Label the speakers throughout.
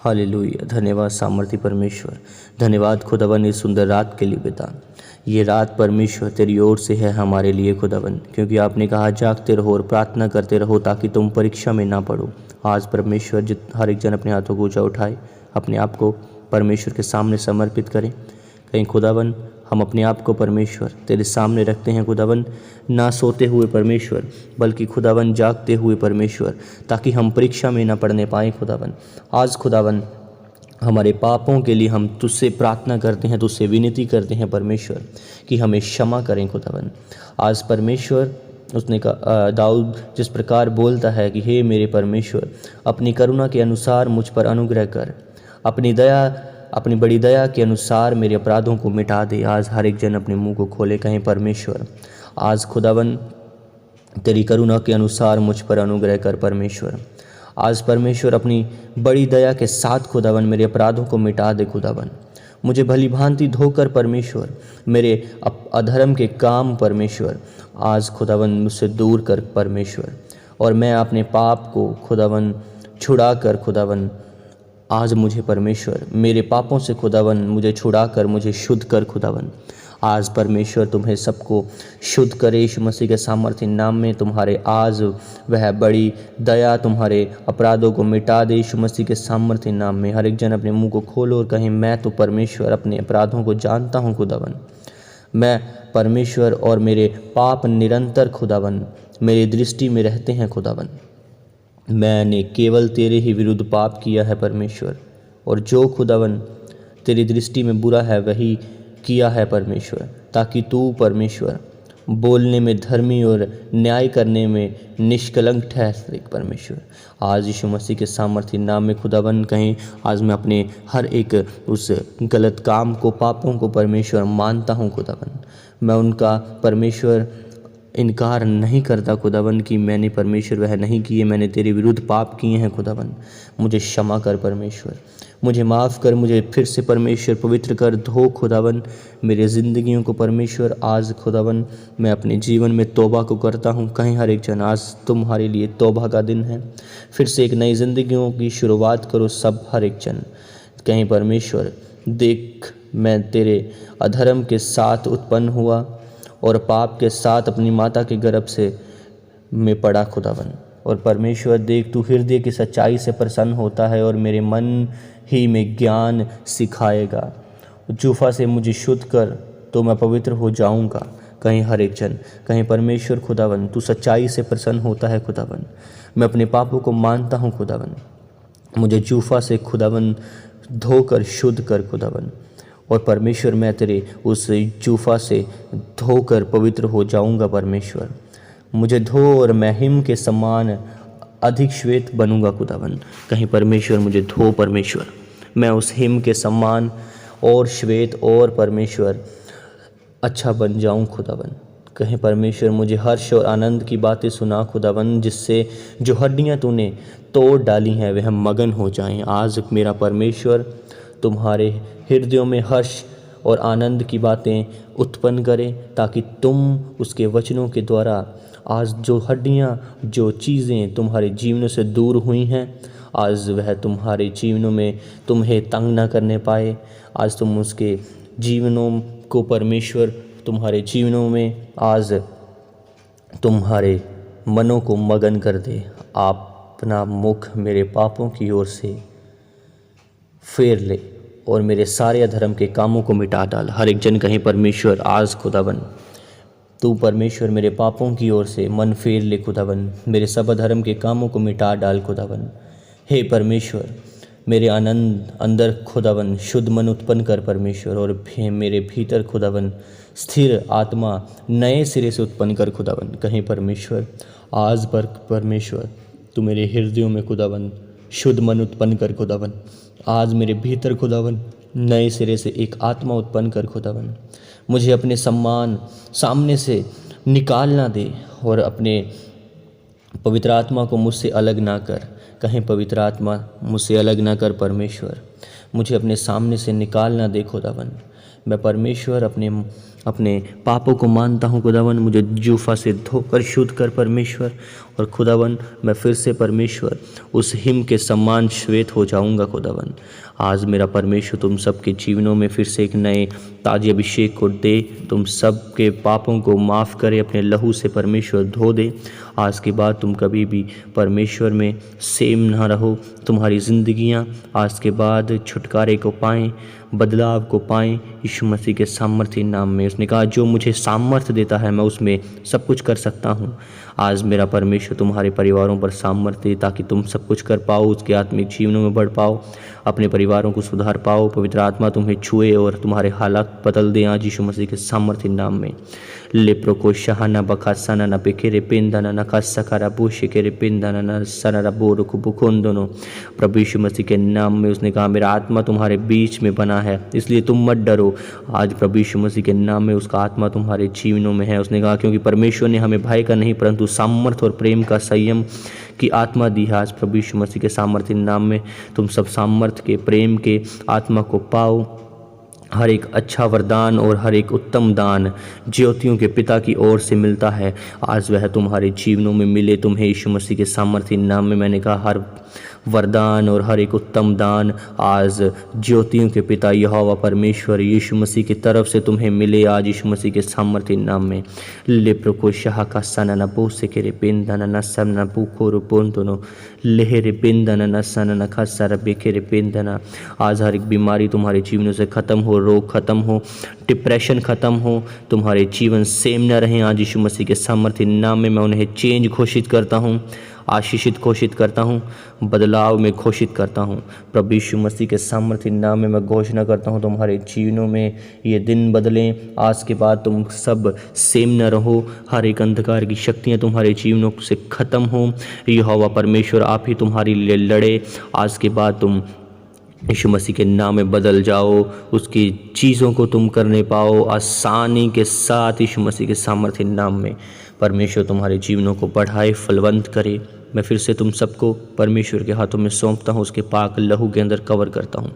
Speaker 1: Hallelujah. धन्यवाद सामर्थी परमेश्वर, धन्यवाद खुदावन इस सुंदर रात के लिए पिता। ये रात परमेश्वर तेरी ओर से है हमारे लिए खुदावन, क्योंकि आपने कहा जागते रहो और प्रार्थना करते रहो ताकि तुम परीक्षा में ना पड़ो। आज परमेश्वर हर एक जन अपने हाथों को ऊंचा उठाए, अपने आप को परमेश्वर के सामने समर्पित करें। कहीं खुदावन हम अपने आप को परमेश्वर तेरे सामने रखते हैं खुदावन, ना सोते हुए परमेश्वर बल्कि खुदावन जागते हुए परमेश्वर, ताकि हम परीक्षा में ना पड़ने पाएँ खुदावन। आज खुदावन हमारे पापों के लिए हम तुझसे प्रार्थना करते हैं, तुझसे विनती करते हैं परमेश्वर कि हमें क्षमा करें खुदावन। आज परमेश्वर उसने कहा, दाऊद जिस प्रकार बोलता है कि हे मेरे परमेश्वर, अपनी करुणा के अनुसार मुझ पर अनुग्रह कर, अपनी बड़ी दया के अनुसार मेरे अपराधों को मिटा दे। आज हर एक जन अपने मुंह को खोले, कहें परमेश्वर आज खुदावन तेरी करुणा के अनुसार मुझ पर अनुग्रह कर परमेश्वर। आज परमेश्वर अपनी बड़ी दया के साथ खुदावन मेरे अपराधों को मिटा दे खुदावन। मुझे भली भांति धोकर परमेश्वर मेरे अधर्म के काम परमेश्वर आज खुदावन मुझसे दूर कर परमेश्वर, और मैं अपने पाप को खुदावन छुड़ा कर खुदावन आज मुझे परमेश्वर मेरे पापों से खुदावन मुझे छुड़ा कर मुझे शुद्ध कर खुदावन। आज परमेश्वर तुम्हें सबको शुद्ध करे यीशु मसीह के सामर्थ्य नाम में। तुम्हारे आज वह बड़ी दया तुम्हारे अपराधों को मिटा दे यीशु मसीह के सामर्थ्य नाम में। हर एक जन अपने मुंह को खोलो और कहें, मैं तो परमेश्वर अपने अपराधों को जानता हूँ खुदावन। मैं परमेश्वर और मेरे पाप निरंतर खुदावन मेरी दृष्टि में रहते हैं खुदावन। मैंने केवल तेरे ही विरुद्ध पाप किया है परमेश्वर, और जो खुदावन तेरी दृष्टि में बुरा है वही किया है परमेश्वर, ताकि तू परमेश्वर बोलने में धर्मी और न्याय करने में निष्कलंक ठहरे परमेश्वर। आज यीशु मसीह के सामर्थ्य नाम में खुदावन कहीं आज मैं अपने हर एक उस गलत काम को, पापों को परमेश्वर मानता हूँ खुदावन। मैं उनका परमेश्वर इनकार नहीं करता खुदावन कि मैंने परमेश्वर वह नहीं किए, मैंने तेरे विरुद्ध पाप किए हैं खुदावन। मुझे क्षमा कर परमेश्वर, मुझे माफ़ कर, मुझे फिर से परमेश्वर पवित्र कर, धो खुदावन मेरे ज़िंदगियों को परमेश्वर। आज खुदावन मैं अपने जीवन में तौबा को करता हूँ। कहीं हर एक जन आज तुम्हारे लिए तौबा का दिन है, फिर से एक नई ज़िंदगियों की शुरुआत करो सब हर एक जन। कहीं परमेश्वर देख, मैं तेरे अधर्म के साथ उत्पन्न हुआ और पाप के साथ अपनी माता के गर्भ से मैं पड़ा खुदावन। और परमेश्वर देख, तू हृदय की सच्चाई से प्रसन्न होता है और मेरे मन ही में ज्ञान सिखाएगा। जूफा से मुझे शुद्ध कर तो मैं पवित्र हो जाऊंगा। कहीं हर एक जन कहीं परमेश्वर खुदावन तू सच्चाई से प्रसन्न होता है खुदावन। मैं अपने पापों को मानता हूँ खुदावन, मुझे जूफा से खुदावन धोकर शुद्ध कर खुदावन। और परमेश्वर मैं तेरे उस जूफा से धोकर पवित्र हो जाऊंगा परमेश्वर। मुझे धो और मैं हिम के समान अधिक श्वेत बनूंगा खुदावन। कहीं परमेश्वर मुझे धो परमेश्वर, मैं उस हिम के समान और श्वेत और परमेश्वर अच्छा बन जाऊं खुदावन। कहीं परमेश्वर मुझे हर्ष और आनंद की बातें सुना खुदावन, जिससे जो हड्डियां तूने तोड़ डाली हैं वह मगन हो जाएं। आज मेरा परमेश्वर तुम्हारे हृदयों में हर्ष और आनंद की बातें उत्पन्न करे, ताकि तुम उसके वचनों के द्वारा आज जो हड्डियां, जो चीज़ें तुम्हारे जीवनों से दूर हुई हैं, आज वह तुम्हारे जीवनों में तुम्हें तंग ना करने पाए। आज तुम उसके जीवनों को परमेश्वर तुम्हारे जीवनों में आज तुम्हारे मनों को मगन कर दे। आप अपना मुख मेरे पापों की ओर से फेर ले और मेरे सारे अधर्म के कामों को मिटा डाल। हर एक जन कहीं परमेश्वर आज खुदावन तू परमेश्वर मेरे पापों की ओर से मन फेर ले खुदावन, मेरे सब अधर्म के कामों को मिटा डाल खुदावन। हे परमेश्वर मेरे आनंद अंदर खुदावन शुद्ध मन उत्पन्न कर परमेश्वर, और मेरे भीतर खुदावन स्थिर आत्मा नए सिरे से उत्पन्न कर खुदावन। कहीं परमेश्वर आज पर परमेश्वर तू मेरे हृदयों में खुदावन शुद्ध मन उत्पन्न कर खुदावन। आज मेरे भीतर खुदावन नए सिरे से एक आत्मा उत्पन्न कर खुदावन। मुझे अपने सामने से निकालना दे और अपने पवित्र आत्मा को मुझसे अलग ना कर। कहीं पवित्र आत्मा मुझसे अलग ना कर परमेश्वर, मुझे अपने सामने से निकालना दे खुदावन। मैं परमेश्वर अपने पापों को मानता हूँ खुदावन, मुझे जूफा से धोकर शुद्ध कर परमेश्वर, और खुदावन मैं फिर से परमेश्वर उस हिम के समान श्वेत हो जाऊंगा खुदावन। आज मेरा परमेश्वर तुम सबके जीवनों में फिर से एक नए ताजे अभिषेक को दे, तुम सबके पापों को माफ़ करे, अपने लहू से परमेश्वर धो दे। आज के बाद तुम कभी भी परमेश्वर में सेम ना रहो, तुम्हारी ज़िंदगियाँ आज के बाद छुटकारे को पाएँ, बदलाव को पाएँ यीशु मसीह के सामर्थ्य नाम में। उसने कहा जो मुझे सामर्थ्य देता है मैं उसमें सब कुछ कर सकता हूँ। आज मेरा परमेश्वर तुम्हारे परिवारों पर सामर्थ्य दे ताकि तुम सब कुछ कर पाओ, उसके आत्मिक जीवनों में बढ़ पाओ, अपने परिवारों को सुधार पाओ। पवित्र आत्मा तुम्हें छुए और तुम्हारे हालात बदल दें आज यीशु मसीह के सामर्थ्य नाम में। लेप्रो को शहाना बखासाना न पेकेरे पेंदाना न खासकारा बुशेकेरे पेंदाना न सनरा बोर को बुकोन दोनों। प्रभु यीशु मसीह के नाम में उसने कहा मेरा आत्मा तुम्हारे बीच में बना है इसलिए तुम मत डरो। आज प्रभु यीशु मसीह के नाम में उसका आत्मा तुम्हारे जीवनों में है। उसने कहा क्योंकि परमेश्वर ने हमें भय का नहीं परंतु सामर्थ्य और प्रेम का, संयम की आत्मा दी है। आज प्रभु यीशु मसीह के सामर्थ्य नाम में तुम सब सामर्थ्य के, प्रेम के आत्मा को पाओ। हर एक अच्छा वरदान और हर एक उत्तम दान ज्योतियों के पिता की ओर से मिलता है। आज वह तुम्हारे जीवनों में मिले तुम्हें यीशु मसीह के सामर्थ्य नाम में। मैंने कहा हर वरदान और हर एक उत्तम दान आज ज्योतियों के पिता यहोवा परमेश्वर यीशु मसीह की तरफ से तुम्हें मिले आज यीशु मसीह के सामर्थ्य नाम में। लेप्रो को शाह का सना न बो से केरे पेंदना न सम न बूखो रुपोन दोनों लेहरे पेंदना न सन न खसर बेखेरे पेंदना। आज हर एक बीमारी तुम्हारे जीवनों से ख़त्म हो, रोग खत्म हो, डिप्रेशन ख़त्म हो, तुम्हारे जीवन सेम न रहें आज यीशु मसीह के सामर्थ्य नाम में। मैं उन्हें चेंज घोषित करता हूँ, आशीषित घोषित करता हूँ, बदलाव में घोषित करता हूँ। प्रभु यीशु मसीह के सामर्थ्य नाम में मैं घोषणा करता हूँ तुम्हारे जीवनों में ये दिन बदलें। आज के बाद तुम सब सेम न रहो, हर एक अंधकार की शक्तियाँ तुम्हारे जीवनों से ख़त्म हो। यहोवा परमेश्वर आप ही तुम्हारे लिए लड़े। आज के बाद तुम यीशु मसीह के नाम में बदल जाओ, उसकी चीज़ों को तुम करने पाओ आसानी के साथ यीशु मसीह के सामर्थ्य नाम में। परमेश्वर तुम्हारे जीवनों को बढ़ाए, फलवंत करे। मैं फिर से तुम सबको परमेश्वर के हाथों में सौंपता हूँ, उसके पाक लहू के अंदर कवर करता हूँ।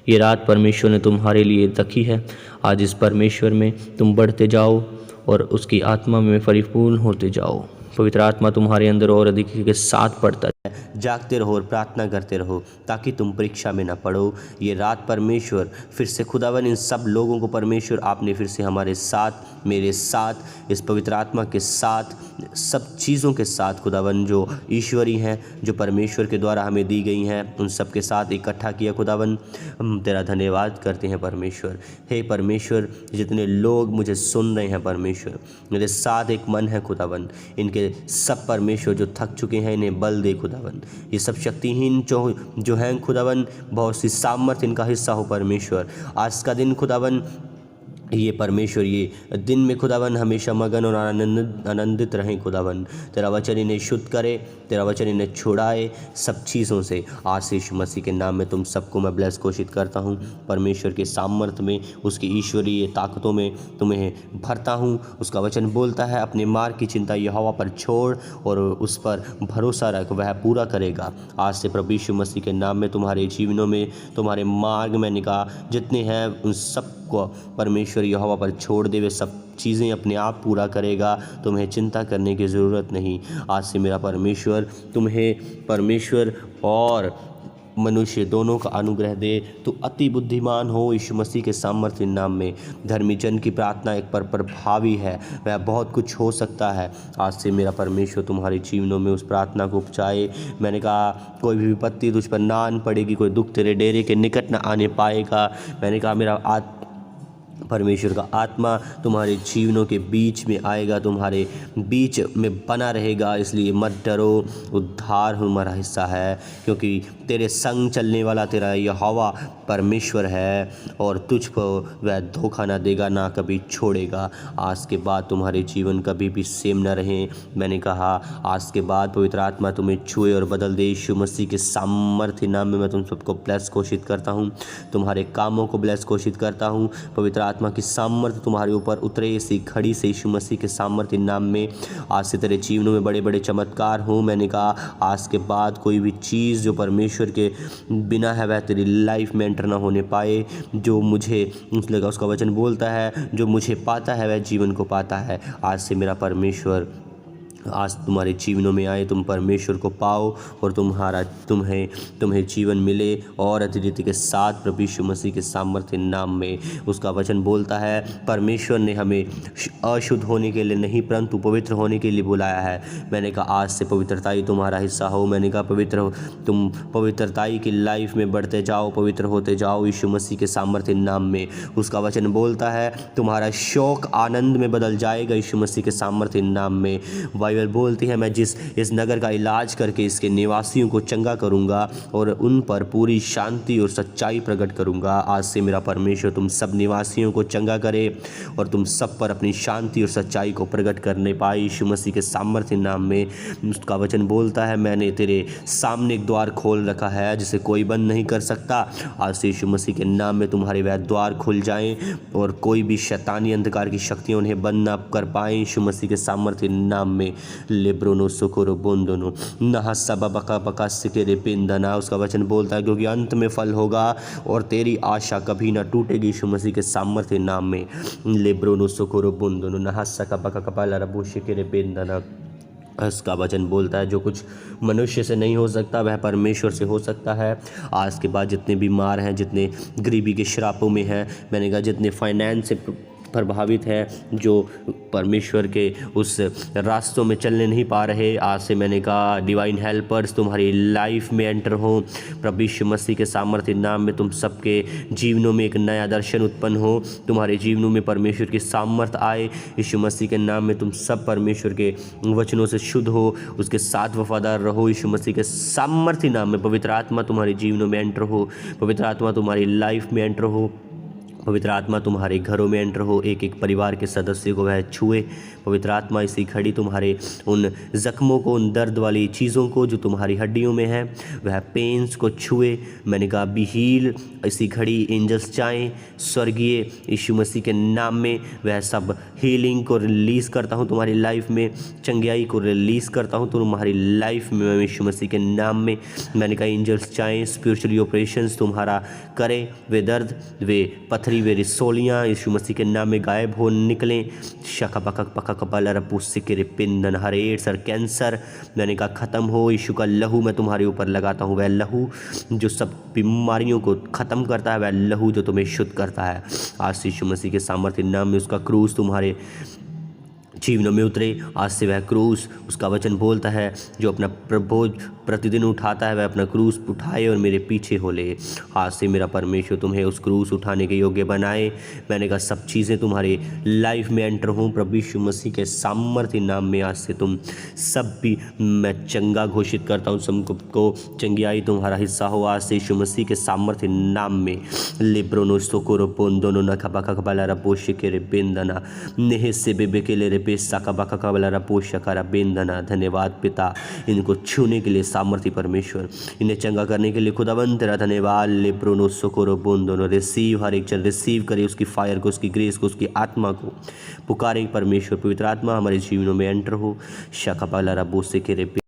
Speaker 1: ये रात परमेश्वर ने तुम्हारे लिए रखी है। आज इस परमेश्वर में तुम बढ़ते जाओ और उसकी आत्मा में परिपूर्ण होते जाओ। पवित्र आत्मा तुम्हारे अंदर और अधिक के साथ बढ़ता है। जागते रहो और प्रार्थना करते रहो ताकि तुम परीक्षा में ना पड़ो। ये रात परमेश्वर फिर से खुदावन इन सब लोगों को परमेश्वर आपने फिर से हमारे साथ, मेरे साथ, इस पवित्र आत्मा के साथ, सब चीज़ों के साथ खुदावन जो ईश्वरी हैं, जो परमेश्वर के द्वारा हमें दी गई हैं, उन सब के साथ इकट्ठा किया। खुदावन हम तेरा धन्यवाद करते हैं परमेश्वर। हे परमेश्वर, जितने लोग मुझे सुन रहे हैं परमेश्वर, मेरे साथ एक मन है खुदावन, इनके सब परमेश्वर जो थक चुके हैं इन्हें बल दे खुदावन। ये सब शक्तिहीन जो हैं खुदावन, बहुत सी सामर्थ्य इनका हिस्सा हो परमेश्वर। आज का दिन खुदावन ये परमेश्वर ये दिन में खुदावन हमेशा मगन और आनंदित रहें खुदावन। तेरा वचन इन्हें शुद्ध करे, तेरा वचन इन्हें छुड़ाए सब चीज़ों से। आज यीशु मसीह के नाम में तुम सबको मैं ब्लेस घोषित करता हूँ। परमेश्वर के सामर्थ्य में, उसकी ईश्वरीय ताकतों में तुम्हें भरता हूँ। उसका वचन बोलता है अपने मार्ग की चिंता यहोवा पर छोड़ और उस पर भरोसा रख, वह पूरा करेगा। आज से प्रभु यीशु मसीह के नाम में तुम्हारे जीवनों में, तुम्हारे मार्ग में निकाह जितने हैं उन सब को परमेश्वर यहोवा पर छोड़ दे, वे सब चीज़ें अपने आप पूरा करेगा। तुम्हें चिंता करने की ज़रूरत नहीं। आज से मेरा परमेश्वर तुम्हें परमेश्वर और मनुष्य दोनों का अनुग्रह दे। तो अति बुद्धिमान हो यीशु मसीह के सामर्थ्य नाम में। धर्मी जन की प्रार्थना एक पर प्रभावी है, वह बहुत कुछ हो सकता है। आज से मेरा परमेश्वर तुम्हारे जीवनों में उस प्रार्थना को उपजाए। मैंने कहा कोई भी विपत्ति तुझ पर ना आन पड़ेगी, कोई दुख तेरे डेरे के निकट ना आने पाएगा। मैंने कहा मेरा परमेश्वर का आत्मा तुम्हारे जीवनों के बीच में आएगा, तुम्हारे बीच में बना रहेगा। इसलिए मत डरो, उद्धार हमारा हिस्सा है, क्योंकि तेरे संग चलने वाला तेरा यहोवा परमेश्वर है और तुझको वह धोखा ना देगा, ना कभी छोड़ेगा। आज के बाद तुम्हारे जीवन कभी भी सेम ना रहें। मैंने कहा आज के बाद पवित्र आत्मा तुम्हें छुए और बदल दे। यीशु मसीह के सामर्थ्य नाम में मैं तुम सबको ब्लेस घोषित करता हूँ, तुम्हारे कामों को ब्लेस घोषित करता हूँ। पवित्र आत्मा की सामर्थ्य तुम्हारे ऊपर उतरे इसी घड़ी से यीशु मसीह के सामर्थ्य नाम में। आज से तेरे जीवनों में बड़े बड़े चमत्कार हो। मैंने कहा आज के बाद कोई भी चीज़ जो परमेश्वर के बिना है वह तेरी लाइफ में एंटर ना होने पाए। जो मुझे लगा उसका वचन बोलता है, जो मुझे पाता है वह जीवन को पाता है। आज से मेरा परमेश्वर आज तुम्हारे जीवनों में आए, तुम परमेश्वर को पाओ और तुम्हें जीवन मिले और अतिथि के साथ प्रभु यीशु मसीह के सामर्थ्य नाम में। उसका वचन बोलता है परमेश्वर ने हमें अशुद्ध होने के लिए नहीं परंतु पवित्र होने के लिए बुलाया है। मैंने कहा आज से पवित्रताई तुम्हारा हिस्सा हो। मैंने कहा तुम पवित्रताई की लाइफ में बढ़ते जाओ, पवित्र होते जाओ यीशु मसीह के सामर्थ्य नाम में। उसका वचन बोलता है तुम्हारा शौक आनंद में बदल जाएगा यीशु मसीह के सामर्थ्य नाम में। बाइबल बोलती है मैं इस नगर का इलाज करके इसके निवासियों को चंगा करूंगा और उन पर पूरी शांति और सच्चाई प्रकट करूंगा। आज से मेरा परमेश्वर तुम सब निवासियों को चंगा करे और तुम सब पर अपनी शांति और सच्चाई को प्रकट करने पाए यीशु मसीह के सामर्थ्य नाम में। उसका वचन बोलता है मैंने तेरे सामने एक द्वार खोल रखा है जिसे कोई बंद नहीं कर सकता। आज से यीशु मसीह के नाम में तुम्हारे वह द्वार खुल जाएं और कोई भी शैतानी अंधकार की शक्तियां उन्हें बंद ना कर पाएं यीशु मसीह के सामर्थ्य नाम में। लेब्रोनो सोकोरो बोंदोनो नहा सबा बका बका सिकेरे पेंदना। उसका वचन बोलता है क्योंकि अंत में फल होगा और तेरी आशा कभी ना टूटेगी यीशु मसीह के सामर्थ्य नाम में। लेब्रोनो सोकोरो बोंदोनो नहा सका बका कपाला रबो सिकेरे पेंदना। इसका वचन बोलता है जो कुछ मनुष्य से नहीं हो सकता वह परमेश्वर से हो सकता है। आज के बाद जितने बीमार हैं, जितने गरीबी के श्रापों में हैं, मैंने कहा जितने फाइनेंस से प्रभावित है, जो परमेश्वर के उस रास्तों में चलने नहीं पा रहे, आज से मैंने कहा डिवाइन हेल्पर्स तुम्हारी लाइफ में एंटर हो प्रभु यीशु मसीह के सामर्थ्य नाम में। तुम सबके जीवनों में एक नया दर्शन उत्पन्न हो, तुम्हारे जीवनों में परमेश्वर की सामर्थ्य आए यीशु मसीह के नाम में। तुम सब परमेश्वर के वचनों से शुद्ध हो, उसके साथ वफादार रहो यीशु मसीह के सामर्थ्य नाम में। पवित्र आत्मा तुम्हारे जीवनों में एंटर हो, पवित्र आत्मा तुम्हारी लाइफ में एंटर हो, पवित्र आत्मा तुम्हारे घरों में एंटर हो, एक एक परिवार के सदस्य को वह छुए। पवित्र आत्मा इसी घड़ी तुम्हारे उन जख्मों को, उन दर्द वाली चीज़ों को जो तुम्हारी हड्डियों में है, वह पेन्स को छुए। मैंने कहा बी हील। इसी घड़ी एंजल्स चाहें स्वर्गीय यीशु मसीह के नाम में वह सब हीलिंग को रिलीज़ करता हूँ तुम्हारी लाइफ में, चंगियाई को रिलीज़ करता हूँ तुम्हारी लाइफ में यीशु मसीह के नाम में। मैंने कहा एंजल्स चाहें स्पिरिचुअली ऑपरेशंस तुम्हारा करें, वे दर्द, वे पथरी, वे रिसोलियाँ यीशु मसीह के नाम में गायब हो निकलें। शका पकक पका कपाला रपू सिकेरे पिंदन हर एड्स और कैंसर मैंने कहा ख़त्म हो। यीशु का लहू मैं तुम्हारे ऊपर लगाता हूँ, वह लहू जो सब बीमारियों को ख़त्म करता है, वह लहू जो तुम्हें शुद्ध करता है। आज यीशु मसीह के सामर्थ्य नाम में उसका क्रूस तुम्हारे जीवनों में उतरे। आज से वह क्रूस, उसका वचन बोलता है जो अपना प्रबोध प्रतिदिन उठाता है वह अपना क्रूस उठाए और मेरे पीछे हो ले। आज से मेरा परमेश्वर तुम्हें उस क्रूस उठाने के योग्य बनाए। मैंने कहा सब चीज़ें तुम्हारे लाइफ में एंटर हों प्रभु यीशु मसीह के सामर्थ्य नाम में। आज से तुम सब भी मैं चंगा घोषित करता हूँ, सबको चंगियाई तुम्हारा हिस्सा हो आज से यीशु मसीह के सामर्थ्य नाम में। लिब्रोनो सोकोरो पोंदोनो नखबा खबला रपोश के रे बेंदना नेह से बेबे के ले रे पेसा कबा खबला रपोश करा बेंदना। धन्यवाद पिता इनको छूने के लिए सामर्थ्य परमेश्वर, इन्हें चंगा करने के लिए खुदावंत तेरा धन्यवाद। लिब्रोनो सोकोरो बोंदोनो रिसीव, हर एक जन रिसीव करे उसकी फायर को, उसकी ग्रेस को, उसकी आत्मा को पुकारे परमेश्वर। पवित्र आत्मा हमारे जीवनों में एंटर हो। शका पाला रबो से के रे